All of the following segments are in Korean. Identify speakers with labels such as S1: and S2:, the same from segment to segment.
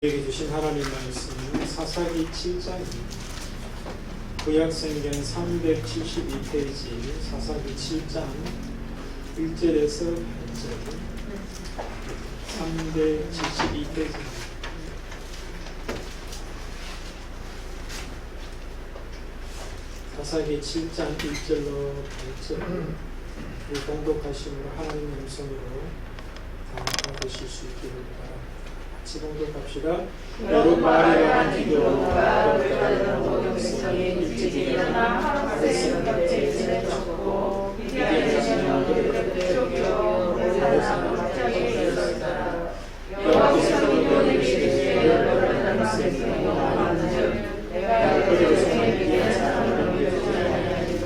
S1: 우리에게 주신 하나님 말씀은 사사기 7장입니다. 구약성경 372페이지 사사기 7장 1절에서 8절 372페이지입니다. 사사기 7장 1절로 8절 이 공독하심으로 하나님의 음성으로 다 받으실 수 있기를 바랍니다. 같이 공독합시다.
S2: 여러 말이라 기도가 그들은 모든 백성이 일찍이 일어나 하루에 겹치기를 쳤고 미디안의 전령들을 쫓겨 모세산 갑자기 일어났다. 여호와께서 기도에게 이르시되 너를 백성이 영원한즉 내가 그 백성의 미디안 사람을 넘겨주지 아니하리라.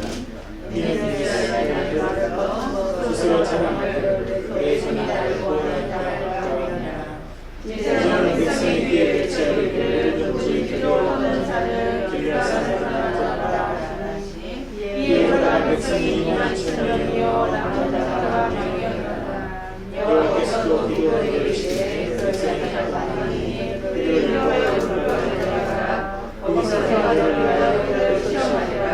S2: 이는 이스라엘을 받아 스스로 자랑하되 그의 손이 나를 구원하였다. 이제는 백성에게 대체하기를 누구든지 기도하는 자를 길라산에 나아가라 하시니 이에 그가 백성이 20,000명이요 남은 자가 명이었다. 여호와께서도 기도에 이르시되 그 백성이 많으니 그들을 여호와의 불법에 들어가라. 거기서 대화를 위하여 그들을 시험하리라.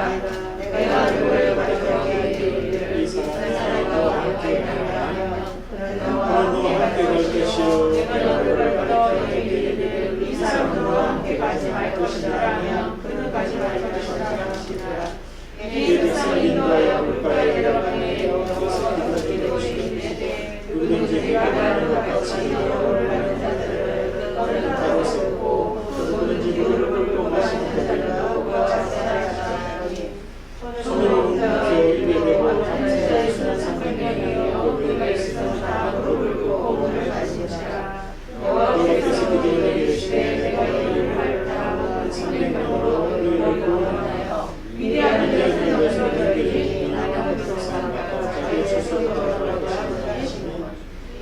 S2: 내가 누구를 가져오게 이르기를 이스라엘 사람과 함께 가라. 그는 너와 함께 갈 것이요 내가 누구를 가져오게 이르기를 이 사람은 너와 함께 가지 말 것이라 하면 그는 가지 말 것이라 하시더라. 이에 백성이 인도하여 물가에 데려가매 여호와께서 기도에 이르시되 누구든지 그가 가는 것 같이 여호와를 받는 자들을 너는 가고 세우고 누구든지 물을 끓고 마시는 자들을 보고 자세하라 하니 손으로 옮겨 입에 대고 담는 자의 수는 300명이요 그가 있으면 다 물을 끓고 물을 마시니라. 여호와께서 그들에게 이르시되 내가 이를 하였다. 300명으로 너희를 구원하여 미디안 자들의 너희에게 나는 백성과 자기의 스스로 돌아가라 하시니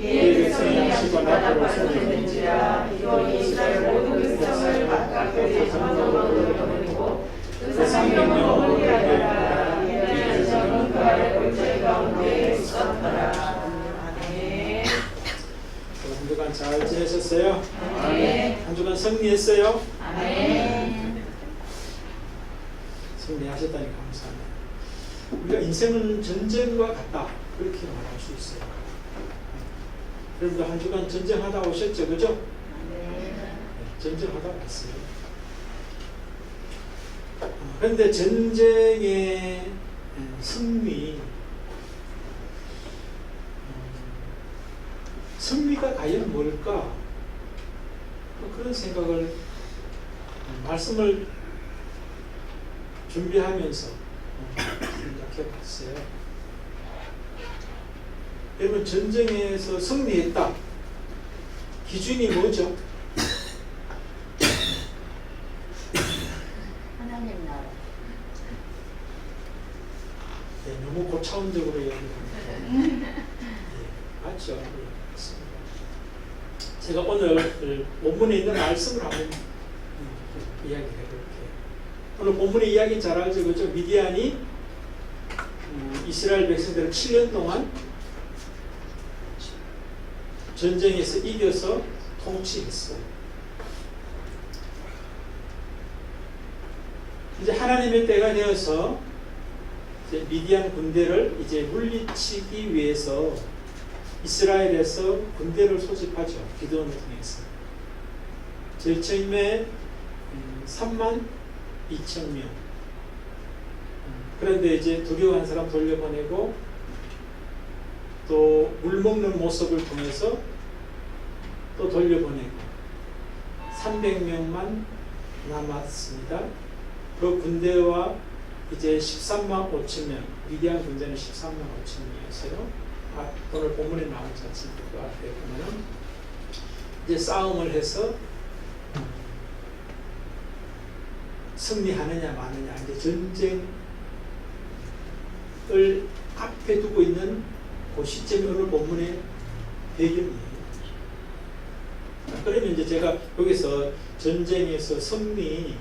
S2: 이에 백성이 양식과 앞으로 서는지라 이거 이스라엘 모든 백성을 각각의 장막으로 보내고 그 300명은 어디하리라. 미디안 자는 그 아래 골짜기 가운데 있었더라. 아멘.
S1: 한 주간 잘 지내셨어요?
S2: 아멘.
S1: 한 주간 승리했어요?
S2: 아멘.
S1: 승리하셨다니 감사합니다. 우리가 인생은 전쟁과 같다 그렇게 말할 수 있어요. 여러분들 한 주간 전쟁하다 오셨죠? 그죠? 네, 전쟁하다 왔어요. 그런데 전쟁의 승리 승리가 과연 뭘까? 그런 생각을 말씀을 준비하면서 생각해 봤어요. 여러분 전쟁에서 승리했다. 기준이 뭐죠?
S2: 하나님 나라.
S1: 네, 너무 고차원적으로 얘기합니다. 맞죠? 네, 맞습니다. 제가 오늘 본문에 있는 말씀을 한번 이야기해 볼게요. 오늘 본문의 이야기는 잘 알죠? 그죠? 미디안이 이스라엘 백성들을 7년 동안 전쟁에서 이겨서 통치했어요. 이제 하나님의 때가 되어서 이제 미디안 군대를 이제 물리치기 위해서 이스라엘에서 군대를 소집하죠. 기도원을 통해서. 제일 처음에 32,000명. 그런데 이제 두려워한 사람 돌려보내고 또 물먹는 모습을 통해서 또 돌려보내고 300명만 남았습니다. 그 군대와 이제 13만 5천 명, 미디안 군대는 13만 5천 명이었어요. 오늘 본문에 나오지 않습니까? 그 앞에 보면은 이제 싸움을 해서 승리하느냐 마느냐 이제 전쟁을 앞에 두고 있는 그 시점이 오늘 본문의 배경이에요. 그러면 이제 제가 여기서 전쟁에서 승리,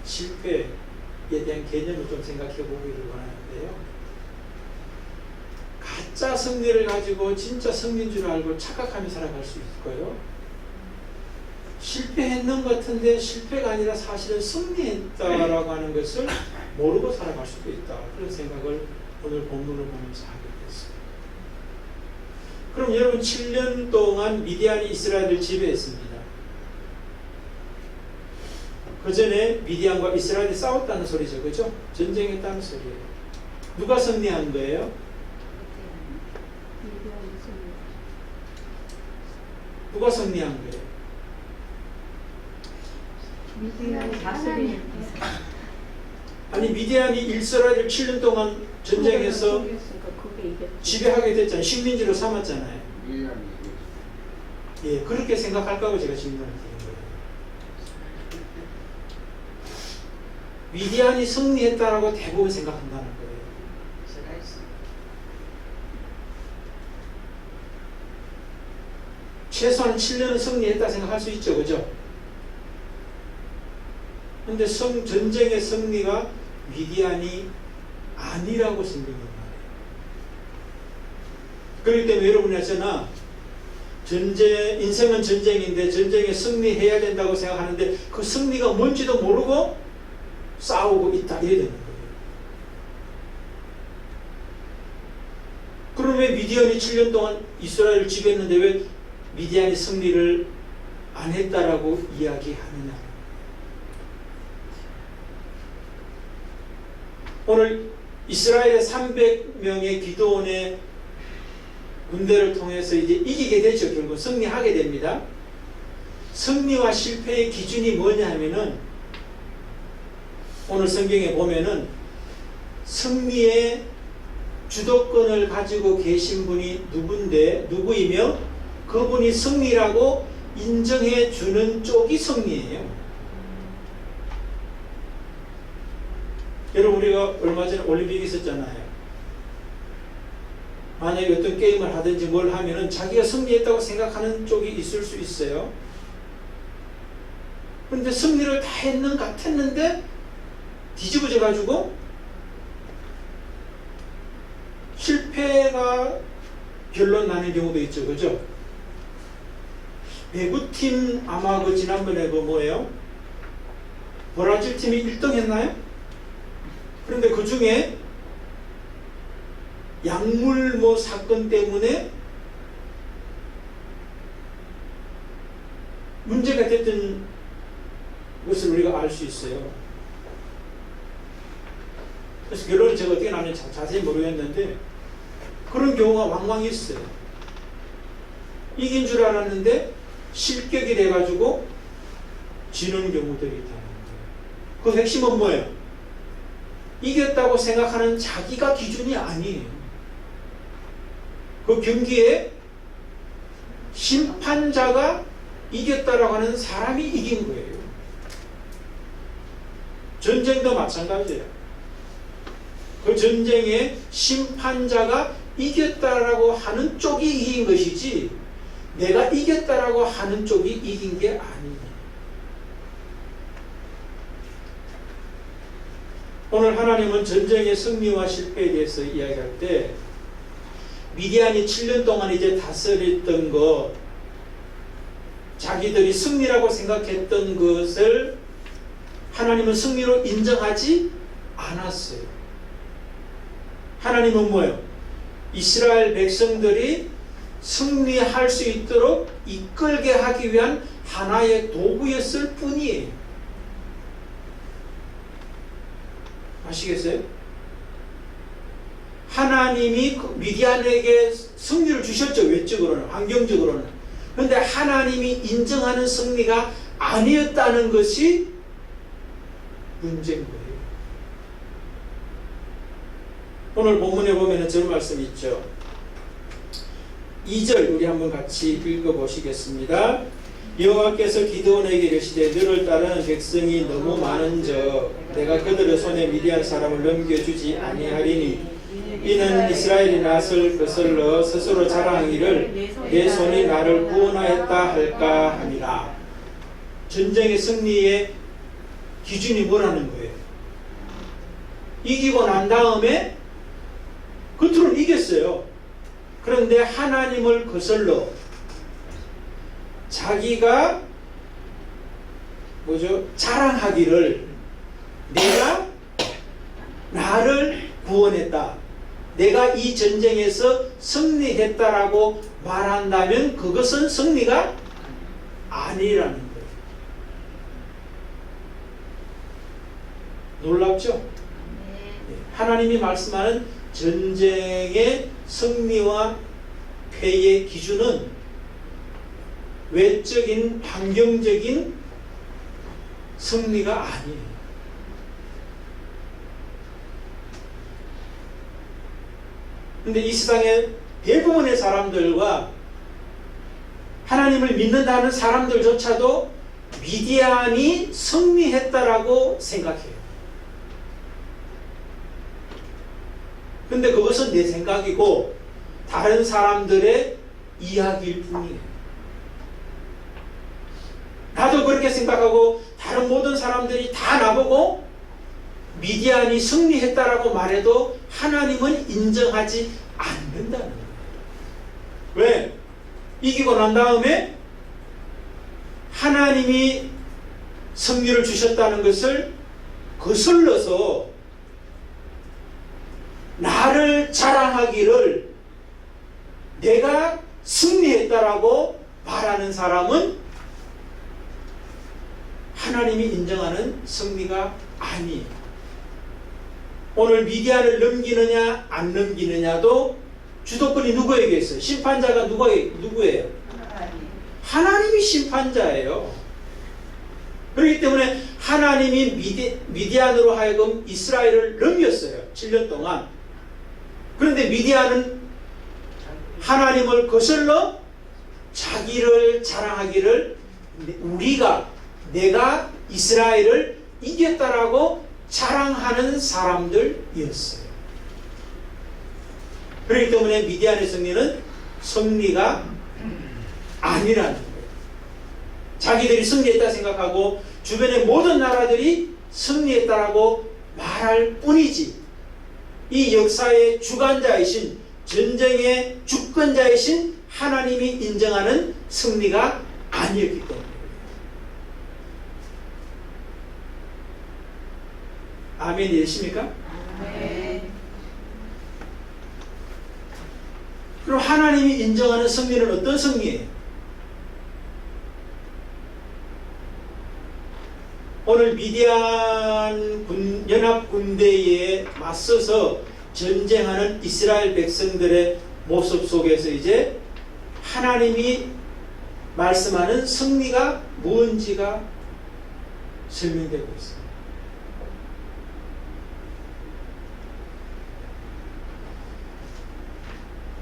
S1: 실패에 대한 개념을 좀 생각해 보기를 원하는데요. 가짜 승리를 가지고 진짜 승리인 줄 알고 착각하며 살아갈 수 있고요. 실패했는 것 같은데 실패가 아니라 사실은 승리했다라고 하는 것을 모르고 살아갈 수도 있다. 그런 생각을 오늘 본문을 보면서 하게 됐어요. 그럼 여러분 7년 동안 미디안이 이스라엘을 지배했습니다. 그 전에 미디안과 이스라엘이 싸웠다는 소리죠. 그죠? 전쟁했다는 소리예요. 누가 승리한 거예요? 누가 승리한 거예요?
S2: 미디안이 다스리는
S1: 아니 미디안이 이스라엘을 7년 동안 전쟁해서 지배하게 됐잖아요. 식민지로 삼았잖아요. 예, 그렇게 생각할까고 제가 질문을 드린 거예요. 미디안이 승리했다라고 대부분 생각한다는 거예요. 최소한 7년은 승리했다 생각할 수 있죠. 그죠? 근데 전쟁의 승리가 미디안이 아니라고 생각한 말이에요. 그렇기 때문에 여러분이나 저나 인생은 전쟁인데 전쟁에 승리해야 된다고 생각하는데 그 승리가 뭔지도 모르고 싸우고 있다. 이래야 되는 거예요. 그럼 왜 미디안이 7년 동안 이스라엘을 지배했는데 왜 미디안이 승리를 안 했다라고 이야기하느냐. 오늘 이스라엘의 300명의 기드온의 군대를 통해서 이제 이기게 되죠. 결국 승리하게 됩니다. 승리와 실패의 기준이 뭐냐 하면은 오늘 성경에 보면은 승리의 주도권을 가지고 계신 분이 누구이며 그분이 승리라고 인정해 주는 쪽이 승리예요. 여러분 우리가 얼마 전에 올림픽 있었잖아요. 만약에 어떤 게임을 하든지 뭘 하면은 자기가 승리했다고 생각하는 쪽이 있을 수 있어요. 그런데 승리를 다 했는 같았는데 뒤집어져 가지고 실패가 결론 나는 경우도 있죠. 그죠? 배구팀 아마 그 지난번에 그 뭐예요? 브라질 팀이 1등 했나요? 그런데 그 중에 약물 사건 때문에 문제가 됐던 것을 우리가 알 수 있어요. 그래서 결론은 제가 어떻게 나는지 자세히 모르겠는데 그런 경우가 왕왕 있어요. 이긴 줄 알았는데 실격이 돼가지고 지는 경우들이 있다는 거예요. 그 핵심은 뭐예요? 이겼다고 생각하는 자기가 기준이 아니에요. 그 경기에 심판자가 이겼다라고 하는 사람이 이긴 거예요. 전쟁도 마찬가지예요. 그 전쟁에 심판자가 이겼다라고 하는 쪽이 이긴 것이지 내가 이겼다라고 하는 쪽이 이긴 게 아니에요. 오늘 하나님은 전쟁의 승리와 실패에 대해서 이야기할 때 미디안이 7년 동안 이제 다스렸던 것, 자기들이 승리라고 생각했던 것을 하나님은 승리로 인정하지 않았어요. 하나님은 뭐예요? 이스라엘 백성들이 승리할 수 있도록 이끌게 하기 위한 하나의 도구였을 뿐이에요. 아시겠어요? 하나님이 미디안에게 승리를 주셨죠. 외적으로는, 환경적으로는. 그런데 하나님이 인정하는 승리가 아니었다는 것이 문제인 거예요. 오늘 본문에 보면 저런 말씀이 있죠. 2절 우리 한번 같이 읽어보시겠습니다. 여호와께서 기드온에게 이르시되 너를 따르는 백성이 너무 많은즉 내가 그들의 손에 미디안 사람을 넘겨주지 아니하리니 이는 이스라엘이 낯을 거슬러 스스로 자랑하기를 내 손이 나를 구원하였다 할까 함이라. 전쟁의 승리의 기준이 뭐라는 거예요? 이기고 난 다음에 겉으로는 이겼어요. 그런데 하나님을 거슬러 자기가 뭐죠? 자랑하기를 내가 나를 구원했다. 내가 이 전쟁에서 승리했다라고 말한다면 그것은 승리가 아니라는 거예요. 놀랍죠? 하나님이 말씀하는 전쟁의 승리와 패의 기준은 외적인 환경적인 승리가 아니에요. 근데 이 세상의 대부분의 사람들과 하나님을 믿는다는 사람들조차도 미디안이 승리했다라고 생각해요. 근데 그것은 내 생각이고 다른 사람들의 이야기일 뿐이에요. 나도 그렇게 생각하고 다른 모든 사람들이 다 나보고 미디안이 승리했다라고 말해도 하나님은 인정하지 않는다는 거예요. 왜? 이기고 난 다음에 하나님이 승리를 주셨다는 것을 거슬러서 나를 자랑하기를 내가 승리했다라고 말하는 사람은 하나님이 인정하는 승리가 아니에요. 오늘 미디안을 넘기느냐 안 넘기느냐도 주도권이 누구에게 있어요? 심판자가 누구예요? 하나님이 심판자예요. 그렇기 때문에 하나님이 미디안으로 하여금 이스라엘을 넘겼어요. 7년 동안. 그런데 미디안은 하나님을 거슬러 자기를 자랑하기를 내가 이스라엘을 이겼다라고 자랑하는 사람들이었어요. 그렇기 때문에 미디안의 승리는 승리가 아니라는 거예요. 자기들이 승리했다 생각하고 주변의 모든 나라들이 승리했다라고 말할 뿐이지 이 역사의 주관자이신 전쟁의 주권자이신 하나님이 인정하는 승리가 아니었기 때문에 아멘 되십니까?
S2: 네.
S1: 그럼 하나님이 인정하는 승리는 어떤 승리예요? 오늘 미디안 연합 군대에 맞서서 전쟁하는 이스라엘 백성들의 모습 속에서 이제 하나님이 말씀하는 승리가 무엇인지가 설명되고 있습니다.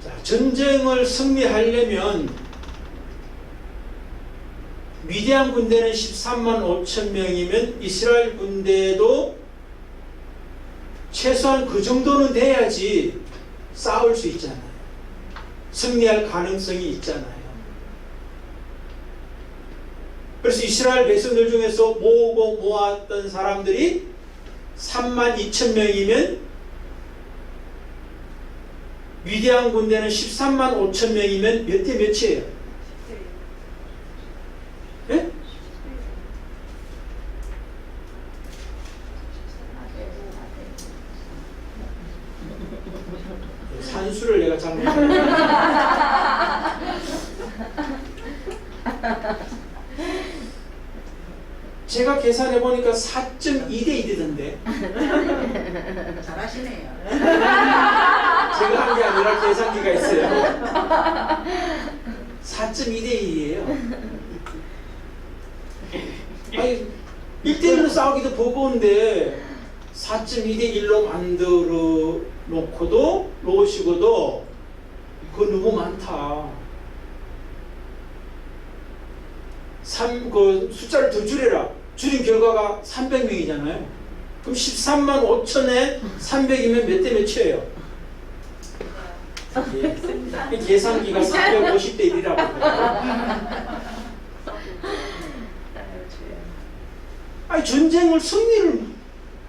S1: 자, 전쟁을 승리하려면 미디안 군대는 13만 5천 명이면 이스라엘 군대도 최소한 그 정도는 돼야지 싸울 수 있잖아요. 승리할 가능성이 있잖아요. 그래서 이스라엘 백성들 중에서 모았던 사람들이 3만 2천 명이면 미디안 군대는 13만 5천 명이면 몇 대 몇이에요? 네? 산수를 내가 잘못했네. 제가 계산해 보니까 4.2대 1이던데.
S2: 잘하시네요.
S1: 제가 한 게 아니라 계산기가 있어요. 4.2대 1이에요. 아니 1대1로 싸우기도 버거운데 4.2대 1로 만들어 놓으시고도 그거 너무 많다. 그 숫자를 더 줄여라. 줄인 결과가 300명이잖아요. 그럼 13만 5천에 300이면 몇 대 몇이에요? 예. 계산기가 450대 1이라고 그래요. 아니 전쟁을 승리를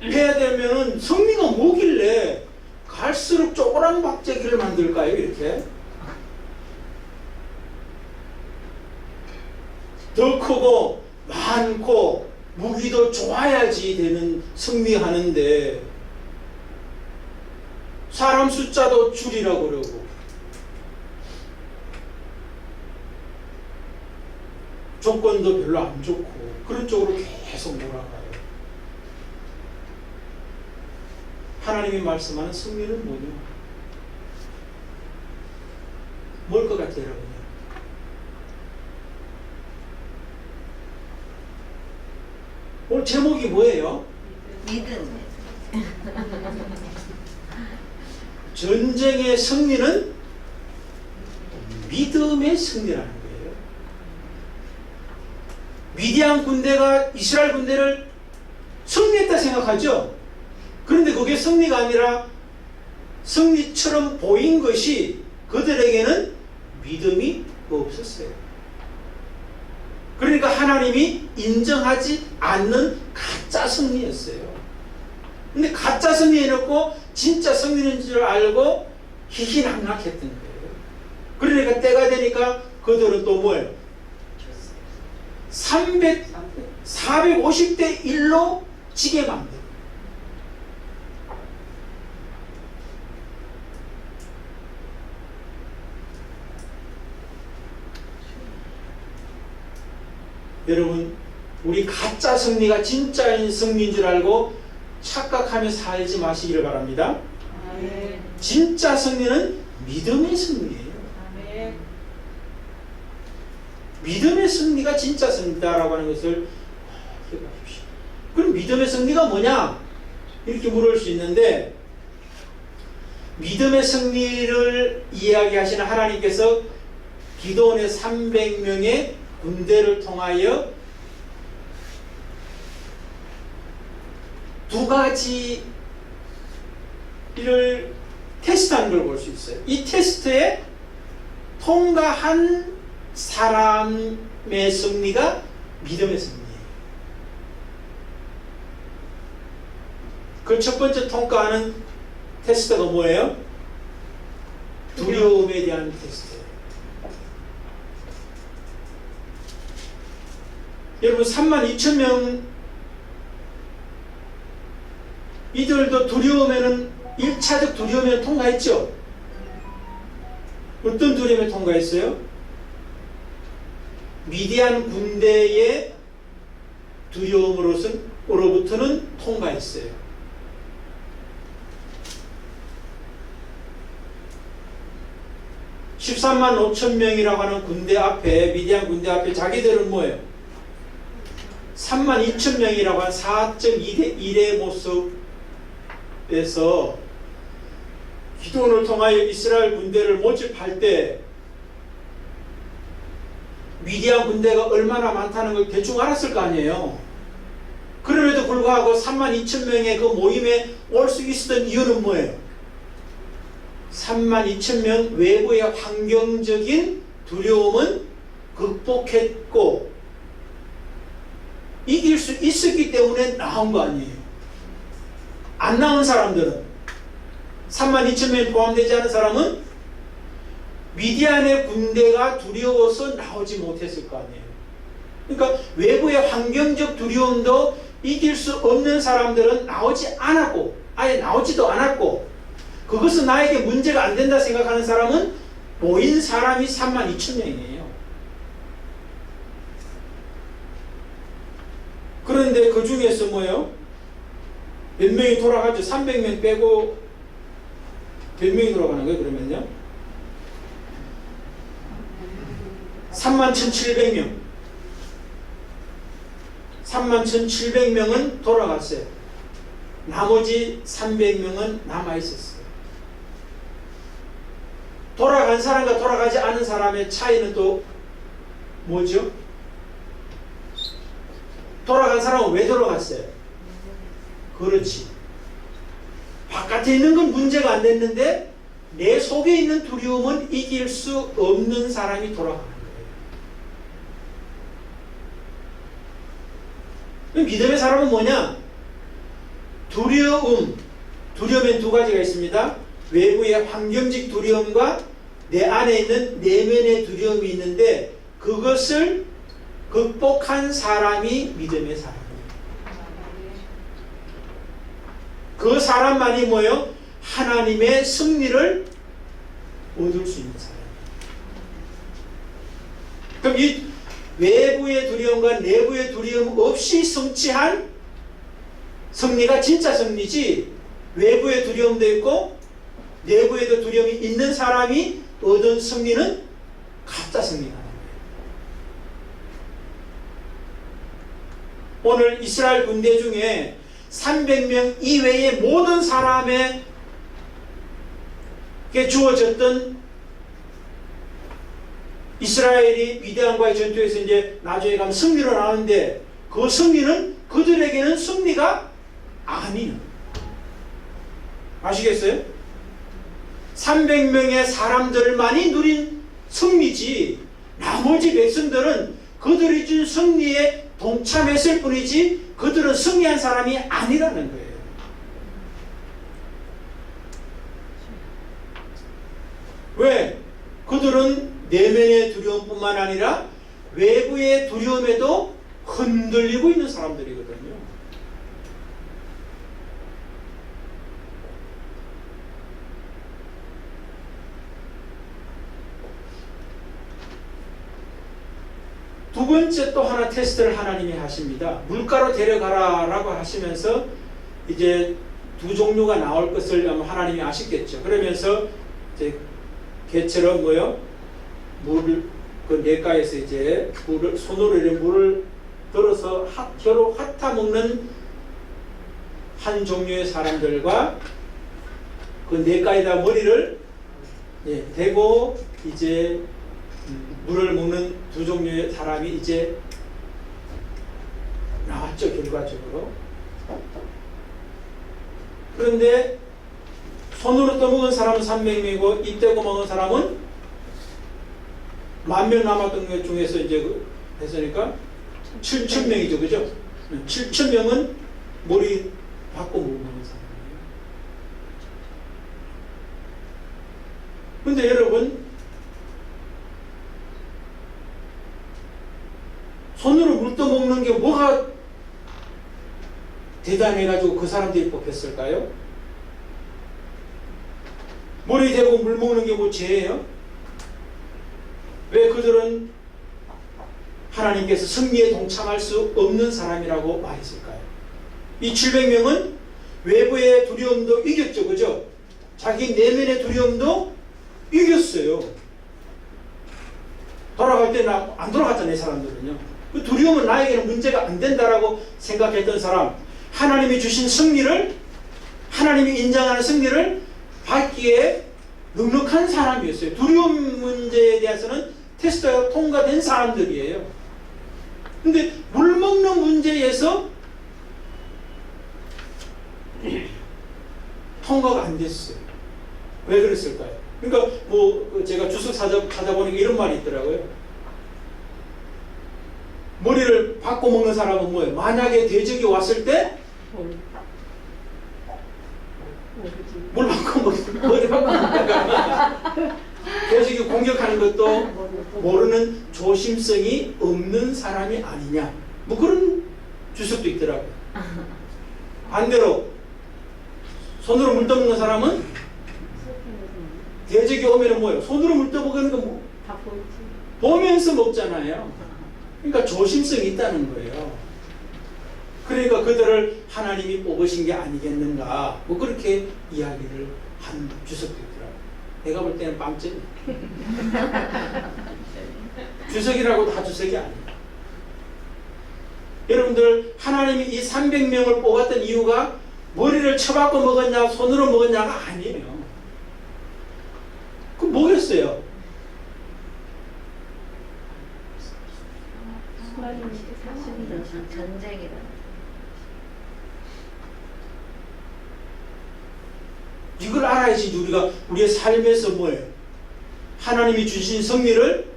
S1: 해야 되면 승리가 뭐길래 갈수록 쪼그랑박제기를 만들까요? 이렇게 더 크고 많고 무기도 좋아야지 되는 승리하는데 사람 숫자도 줄이라고 그러고 조건도 별로 안 좋고 그런 쪽으로 계속 몰아가요. 하나님이 말씀하는 승리는 뭐냐? 뭘 것 같아요, 여러분? 오늘 제목이 뭐예요?
S2: 믿음.
S1: 전쟁의 승리는 믿음의 승리라는 거예요. 미디안 군대가 이스라엘 군대를 승리했다 생각하죠? 그런데 그게 승리가 아니라 승리처럼 보인 것이 그들에게는 믿음이 없었어요. 그러니까 하나님이 인정하지 않는 가짜 승리였어요. 근데 가짜 승리해놓고 진짜 승리인 줄 알고 희희낙낙했던 거예요. 그러니까 때가 되니까 그들은 또 뭐예요? 450대 1로 지게 만들어요. 여러분, 우리 가짜 승리가 진짜인 승리인 줄 알고 착각하며 살지 마시기를 바랍니다.
S2: 아멘.
S1: 진짜 승리는 믿음의 승리예요.
S2: 아멘.
S1: 믿음의 승리가 진짜 승리다라고 하는 것을 기억하십시오. 그럼 믿음의 승리가 뭐냐? 이렇게 물을 수 있는데, 믿음의 승리를 이야기하시는 하나님께서 기도원의 300명의 군대를 통하여 두 가지를 테스트한 걸 볼 수 있어요. 이 테스트에 통과한 사람의 승리가 믿음의 승리예요. 그 첫 번째 통과하는 테스트가 뭐예요? 두려움에 대한 테스트예요. 여러분 32,000명 이들도 두려움에는 1차적 두려움에 통과했죠. 어떤 두려움에 통과했어요? 미디안 군대의 두려움으로부터는 통과했어요. 13만 5천 명이라고 하는 군대 앞에, 미디안 군대 앞에 자기들은 뭐예요? 3만 2천 명이라고 한 4.2대 1의 모습에서 기도원을 통하여 이스라엘 군대를 모집할 때 미디안 군대가 얼마나 많다는 걸 대충 알았을 거 아니에요. 그럼에도 불구하고 3만 2천 명의 그 모임에 올 수 있었던 이유는 뭐예요? 3만 2천 명 외부의 환경적인 두려움은 극복했고 이길 수 있었기 때문에 나온 거 아니에요. 안 나온 사람들은 3만 2천 명이 포함되지 않은 사람은 미디안의 군대가 두려워서 나오지 못했을 거 아니에요. 그러니까 외부의 환경적 두려움도 이길 수 없는 사람들은 나오지 않았고 아예 나오지도 않았고 그것은 나에게 문제가 안 된다 생각하는 사람은 모인 사람이 3만 2천 명이에요. 그런데 그 중에서 뭐예요? 몇 명이 돌아가죠? 300명 빼고 몇 명이 돌아가는 거예요? 그러면요? 31,700명. 31,700명은 돌아갔어요. 나머지 300명은 남아있었어요. 돌아간 사람과 돌아가지 않은 사람의 차이는 또 뭐죠? 돌아간 사람은 왜 돌아갔어요? 그렇지. 바깥에 있는 건 문제가 안 됐는데 내 속에 있는 두려움은 이길 수 없는 사람이 돌아가는 거예요. 믿음의 사람은 뭐냐? 두려움엔 두 가지가 있습니다. 외부의 환경적 두려움과 내 안에 있는 내면의 두려움이 있는데 그것을 극복한 사람이 믿음의 사람입니다. 그 사람만이 뭐예요? 하나님의 승리를 얻을 수 있는 사람. 그럼 이 외부의 두려움과 내부의 두려움 없이 성취한 승리가 진짜 승리지, 외부의 두려움도 있고 내부에도 두려움이 있는 사람이 얻은 승리는 가짜 승리가 나는 거예요. 오늘 이스라엘 군대 중에 300명 이외의 모든 사람에게 주어졌던 이스라엘이 미디안과의 전투에서 이제 나중에 가면 승리를 하는데, 그 승리는 그들에게는 승리가 아니에요. 아시겠어요? 300명의 사람들만이 누린 승리지, 나머지 백성들은 그들이 준 승리에 동참했을 뿐이지 그들은 승리한 사람이 아니라는 거예요. 왜? 그들은 내면의 두려움뿐만 아니라 외부의 두려움에도 흔들리고 있는 사람들이거든요. 두 번째 또 하나 테스트를 하나님이 하십니다. 물가로 데려가라 라고 하시면서 이제 두 종류가 나올 것을 아마 하나님이 아시겠죠. 그러면서 이제 개처럼 뭐요? 물을 그 냇가에서 이제 물을 손으로 이렇게 물을 들어서 혀로 핥아 먹는 한 종류의 사람들과 그 냇가에다 머리를 대고 이제 물을 먹는 두 종류의 사람이 이제 나왔죠, 결과적으로. 그런데 손으로 떠먹은 사람은 300명이고 입 대고 먹은 사람은 10,000명 남았던 것 중에서 이제 했으니까 7,000명이죠, 그죠? 7,000명은 머리 받고 못 먹는 사람이에요. 근데 여러분, 손으로 물 떠먹는 게 뭐가 대단해가지고 그 사람들이 뽑혔을까요? 머리 대고 물 먹는 게 뭐 죄예요? 왜 그들은 하나님께서 승리에 동참할 수 없는 사람이라고 말했을까요? 이 700명은 외부의 두려움도 이겼죠, 그죠? 자기 내면의 두려움도 이겼어요. 돌아갈 때 안 돌아갔잖아요, 이 사람들은요. 그 두려움은 나에게는 문제가 안 된다라고 생각했던 사람, 하나님이 주신 승리를, 하나님이 인정하는 승리를 받기에 넉넉한 사람이었어요. 두려움 문제에 대해서는 테스트가 통과된 사람들이에요. 근데 물 먹는 문제에서 통과가 안 됐어요. 왜 그랬을까요? 그러니까 뭐 제가 주석 찾아보니까 이런 말이 있더라고요. 머리를 받고 먹는 사람은 뭐예요? 만약에 대적이 왔을 때 물 받고 머리 받고 먹다가 대적이 공격하는 것도 모르는 조심성이 없는 사람이 아니냐, 뭐 그런 주석도 있더라고요. 반대로 손으로 물 떠먹는 사람은 대적이 오면 뭐예요? 손으로 물 떠먹는 거 뭐 보면서 먹잖아요. 그러니까 조심성이 있다는 거예요. 그러니까 그들을 하나님이 뽑으신 게 아니겠는가, 뭐 그렇게 이야기를 한 주석도 있더라고요. 내가 볼 때는 빵점. 주석이라고 다 주석이 아니에요. 여러분들, 하나님이 이 300명을 뽑았던 이유가 머리를 쳐박고 먹었냐 손으로 먹었냐가 아니에요. 그럼 뭐겠어요?
S2: 전쟁이다.
S1: 이걸 알아야지 우리가 우리의 삶에서 뭐예요? 하나님이 주신 승리를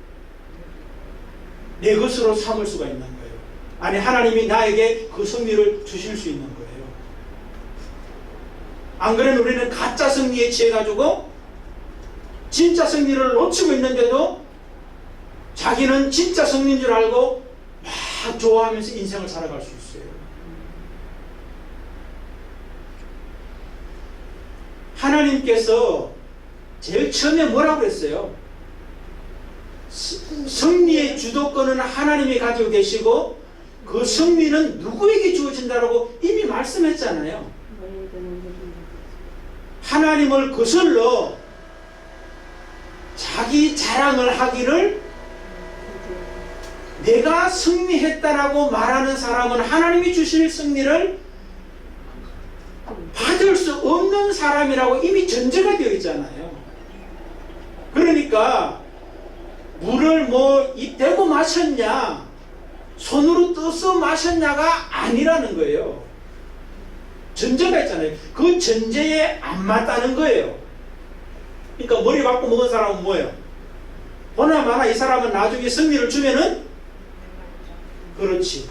S1: 내 것으로 삼을 수가 있는 거예요. 아니, 하나님이 나에게 그 승리를 주실 수 있는 거예요. 안 그러면 우리는 가짜 승리에 취해가지고 진짜 승리를 놓치고 있는데도 자기는 진짜 승리인 줄 알고 막 좋아하면서 인생을 살아갈 수 있어요. 하나님께서 제일 처음에 뭐라고 그랬어요? 승리의 주도권은 하나님이 가지고 계시고 그 승리는 누구에게 주어진다라고 이미 말씀했잖아요. 하나님을 거슬러 자기 자랑을 하기를 내가 승리했다라고 말하는 사람은 하나님이 주실 승리를 받을 수 없는 사람이라고 이미 전제가 되어 있잖아요. 그러니까 물을 뭐 입 대고 마셨냐 손으로 떠서 마셨냐가 아니라는 거예요. 전제가 있잖아요. 그 전제에 안 맞다는 거예요. 그러니까 머리 받고 먹은 사람은 뭐예요? 보나마나 이 사람은 나중에 승리를 주면은 그렇지.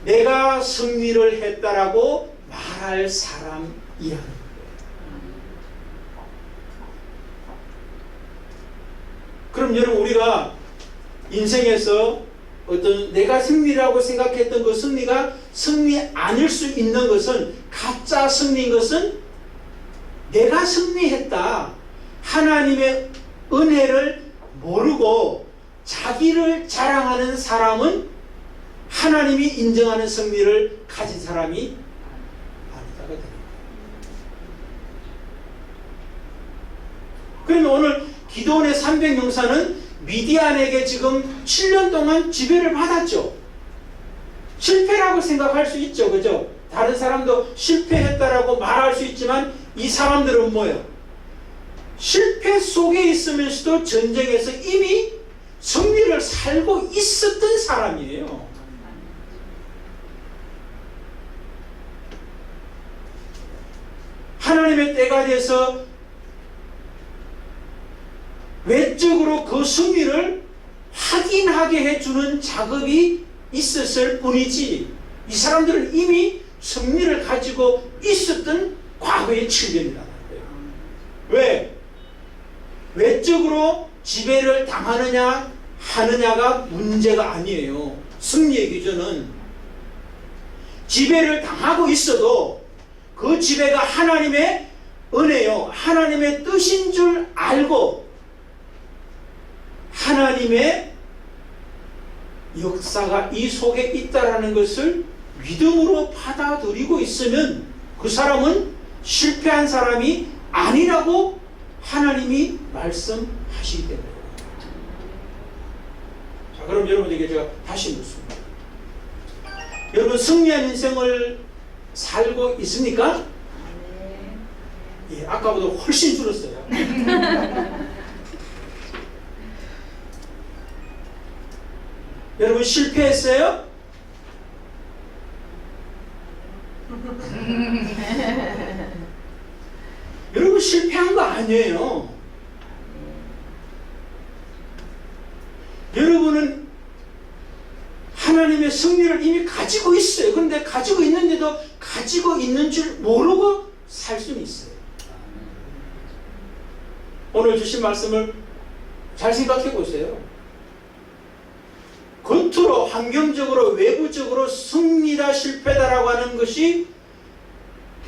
S1: 내가 승리를 했다라고 말할 사람이라는 거예요. 그럼 여러분 우리가 인생에서 어떤 내가 승리라고 생각했던 그 승리가 승리 아닐 수 있는 것은 가짜 승리인 것은 내가 승리했다. 하나님의 은혜를 모르고 자기를 자랑하는 사람은 하나님이 인정하는 승리를 가진 사람이 아니다가 됩니다. 그러면 오늘 기도원의 300용사는 미디안에게 지금 7년 동안 지배를 받았죠. 실패라고 생각할 수 있죠. 그죠? 다른 사람도 실패했다라고 말할 수 있지만 이 사람들은 뭐예요? 실패 속에 있으면서도 전쟁에서 이미 승리를 살고 있었던 사람이에요. 하나님의 때가 돼서 외적으로 그 승리를 확인하게 해주는 작업이 있었을 뿐이지 이 사람들은 이미 승리를 가지고 있었던 과거의 칠년이라는 거예요. 왜? 외적으로 지배를 당하느냐 하느냐가 문제가 아니에요. 승리의 기준은 지배를 당하고 있어도 그 지배가 하나님의 은혜요. 하나님의 뜻인 줄 알고 하나님의 역사가 이 속에 있다라는 것을 믿음으로 받아들이고 있으면 그 사람은 실패한 사람이 아니라고 하나님이 말씀하시기 때문에. 자, 그럼 여러분에게 제가 다시 묻습니다. 여러분 승리한 인생을 살고 있습니까? 예, 아까보다 훨씬 줄었어요. 여러분 실패했어요? 여러분 실패한 거 아니에요. 여러분은 하나님의 승리를 이미 가지고 있어요. 그런데 가지고 있는데도 가지고 있는 줄 모르고 살 수는 있어요. 오늘 주신 말씀을 잘 생각해 보세요. 겉으로 환경적으로 외부적으로 승리다 실패다라고 하는 것이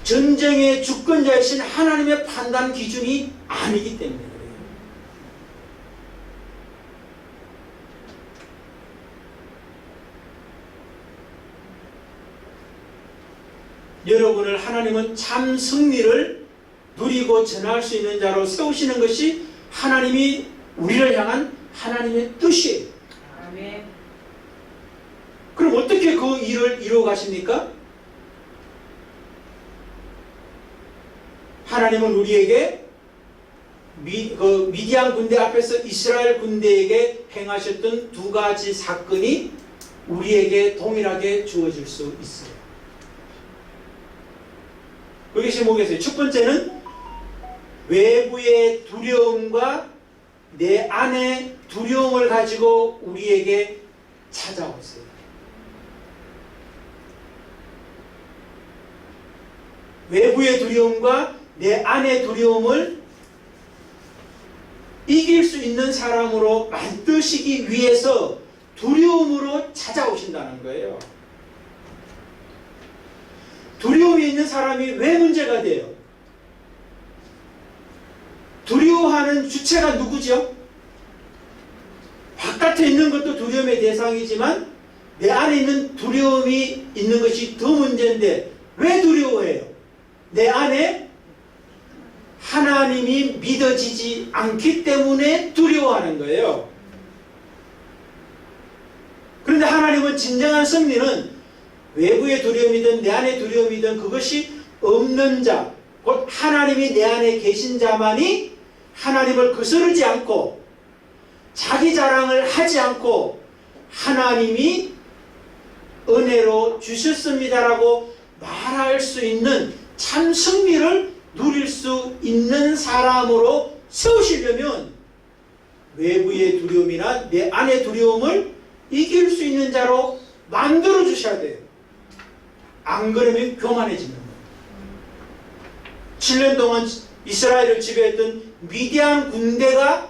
S1: 전쟁의 주권자이신 하나님의 판단 기준이 아니기 때문에 그래요. 여러분을 하나님은 참 승리를 누리고 전할 수 있는 자로 세우시는 것이 하나님이 우리를 향한 하나님의 뜻이에요. 아멘. 그럼 어떻게 그 일을 이루어 가십니까? 하나님은 우리에게 미디안 군대 앞에서 이스라엘 군대에게 행하셨던 두 가지 사건이 우리에게 동일하게 주어질 수 있어요. 그것이 뭐겠어요? 첫 번째는 외부의 두려움과 내 안의 두려움을 가지고 우리에게 찾아오세요. 외부의 두려움과 내 안의 두려움을 이길 수 있는 사람으로 만드시기 위해서 두려움으로 찾아오신다는 거예요. 두려움이 있는 사람이 왜 문제가 돼요? 두려워하는 주체가 누구죠? 바깥에 있는 것도 두려움의 대상이지만 내 안에 있는 두려움이 있는 것이 더 문제인데 왜 두려워해요? 내 안에 하나님이 믿어지지 않기 때문에 두려워하는 거예요. 그런데 하나님은 진정한 승리는 외부의 두려움이든 내 안의 두려움이든 그것이 없는 자, 곧 하나님이 내 안에 계신 자만이 하나님을 거스르지 않고 자기 자랑을 하지 않고 하나님이 은혜로 주셨습니다라고 말할 수 있는 참 승리를 누릴 수 있는 사람으로 세우시려면 외부의 두려움이나 내 안의 두려움을 이길 수 있는 자로 만들어 주셔야 돼요. 안 그러면 교만해지는 거예요. 7년 동안 이스라엘을 지배했던 미디안 군대가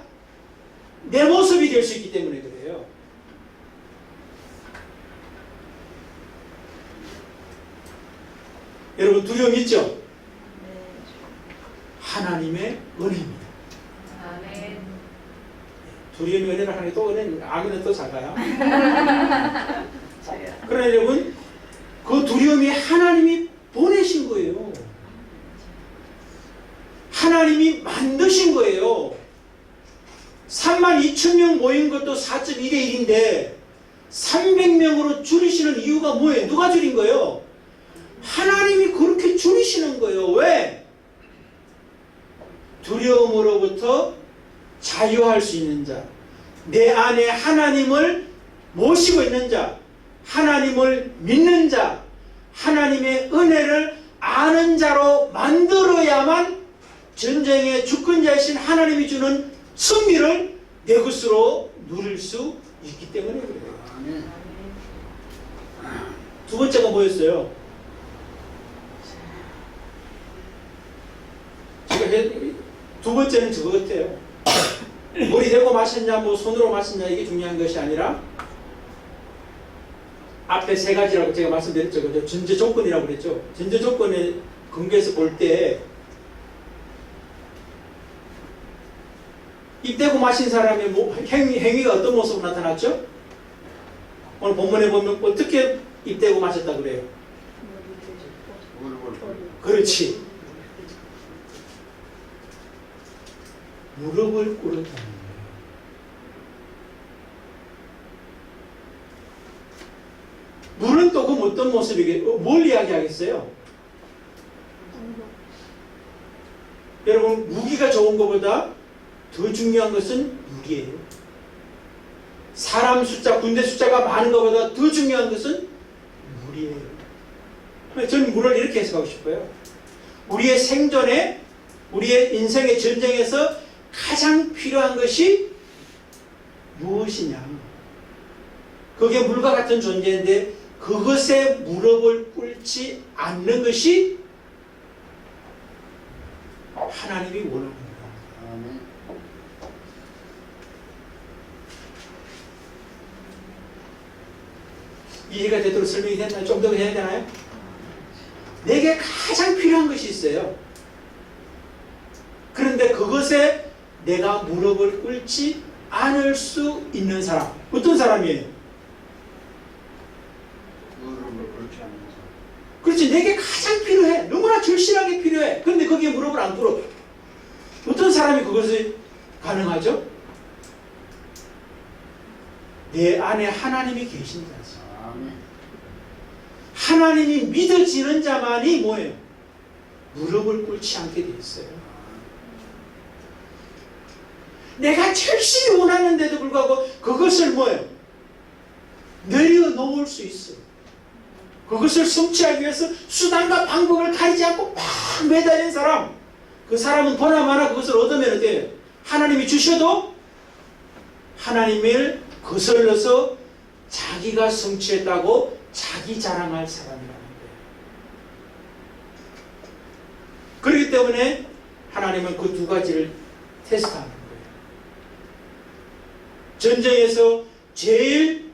S1: 내 모습이 될 수 있기 때문에 그래요. 여러분 두려움 있죠? 하나님의 은혜입니다. 두려움의 은혜를 하니 또 은혜는 악은은 또 작아요. 그러나 여러분 그 두려움이 하나님이 보내신 거예요. 하나님이 만드신 거예요. 32,000명 모인 것도 4.1대 1인데 300명으로 줄이시는 이유가 뭐예요? 누가 줄인 거예요? 하나님이 그렇게 줄이시는 거예요. 왜? 두려움으로부터 자유할 수 있는 자, 내 안에 하나님을 모시고 있는 자, 하나님을 믿는 자, 하나님의 은혜를 아는 자로 만들어야만 전쟁의 주권자이신 하나님이 주는 승리를 내 것으로 누릴 수 있기 때문에 그래요. 두 번째가 뭐였어요? 두 번째는 저거 같아요. 물이 대고 마셨냐, 뭐 손으로 마셨냐 이게 중요한 것이 아니라 앞에 세 가지라고 제가 말씀드렸죠. 그죠? 전제 조건이라고 그랬죠. 전제 조건의 근거에서 볼 때 입 대고 마신 사람의 행위가 어떤 모습으로 나타났죠? 오늘 본문에 보면 어떻게 입 대고 마셨다 그래요? 그렇지. 무릎을 꿇었다는 거예요. 물은 또 그 어떤 모습이겠, 뭘 이야기하겠어요? 여러분, 무기가 좋은 것보다 더 중요한 것은 무기예요. 사람 숫자, 군대 숫자가 많은 것보다 더 중요한 것은 물이에요. 저는 물을 이렇게 해석하고 싶어요. 우리의 생존에, 우리의 인생의 전쟁에서 가장 필요한 것이 무엇이냐? 그게 물과 같은 존재인데 그것에 무릎을 꿇지 않는 것이 하나님이 원하는 거예요. 이해가 되도록 설명이 됐나요? 좀 더 해야 되나요? 내게 가장 필요한 것이 있어요. 그런데 그것에 내가 무릎을 꿇지 않을 수 있는 사람. 어떤 사람이에요?
S3: 무릎을 꿇지 않는 사람.
S1: 그렇지. 내게 가장 필요해. 너무나 절실하게 필요해. 그런데 거기에 무릎을 안 꿇어. 어떤 사람이 그것이 가능하죠? 내 안에 하나님이 계신 자지. 하나님이 믿어지는 자만이 뭐예요? 무릎을 꿇지 않게 돼 있어요. 내가 절실히 원하는데도 불구하고 그것을 뭐예요? 내려놓을 수 있어요. 그것을 성취하기 위해서 수단과 방법을 가리지 않고 막 매달린 사람, 그 사람은 보나마나 그것을 얻으면 어때요? 하나님이 주셔도 하나님을 거슬러서 자기가 성취했다고 자기 자랑할 사람이라는 거예요. 그렇기 때문에 하나님은 그 두 가지를 테스트하는 거예요. 전쟁에서 제일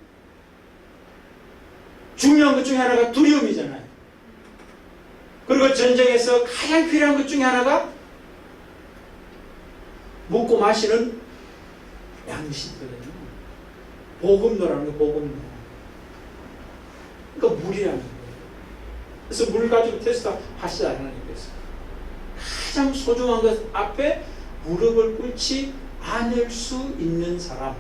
S1: 중요한 것 중에 하나가 두려움이잖아요. 그리고 전쟁에서 가장 필요한 것 중에 하나가 먹고 마시는 양식이거든요. 보급로라는 거, 보급로. 그러니까 물이라는 거예요. 그래서 물 가지고 테스트 하시지 하나님께서. 가장 소중한 것 앞에 무릎을 꿇지 않을 수 있는 사람.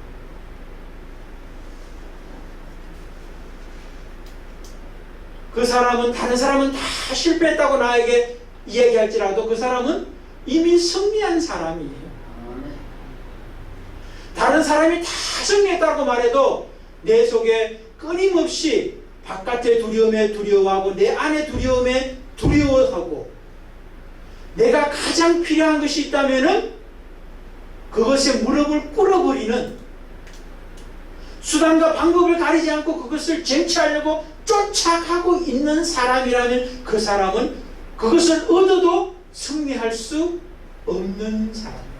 S1: 그 사람은, 다른 사람은 다 실패했다고 나에게 이야기할지라도 그 사람은 이미 승리한 사람이에요. 다른 사람이 다 승리했다고 말해도 내 속에 끊임없이 바깥의 두려움에 두려워하고 내 안의 두려움에 두려워하고 내가 가장 필요한 것이 있다면은 그것에 무릎을 꿇어버리는, 수단과 방법을 가리지 않고 그것을 쟁취하려고 쫓아가고 있는 사람이라면 그 사람은 그것을 얻어도 승리할 수 없는 사람입니다.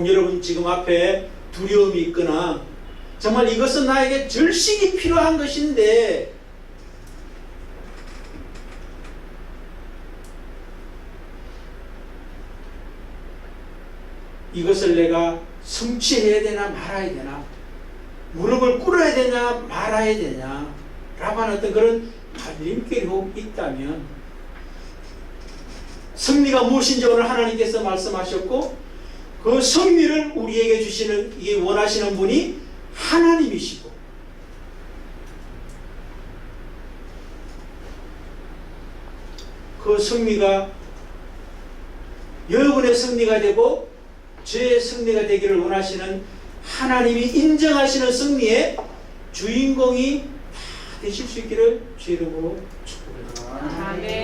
S1: 여러분, 지금 앞에 두려움이 있거나 정말 이것은 나에게 절실히 필요한 것인데 이것을 내가 성취해야 되나 말아야 되나, 무릎을 꿇어야 되냐 말아야 되냐 라고 하는 어떤 그런 갈림길이 있다면, 승리가 무엇인지 오늘 하나님께서 말씀하셨고 그 승리를 우리에게 주시는, 이게 원하시는 분이 하나님이시고, 그 승리가 여러분의 승리가 되고 저의 승리가 되기를 원하시는 하나님이 인정하시는 승리의 주인공이 다 되실 수 있기를 주의 이름으로 축복합니다.
S2: 아멘.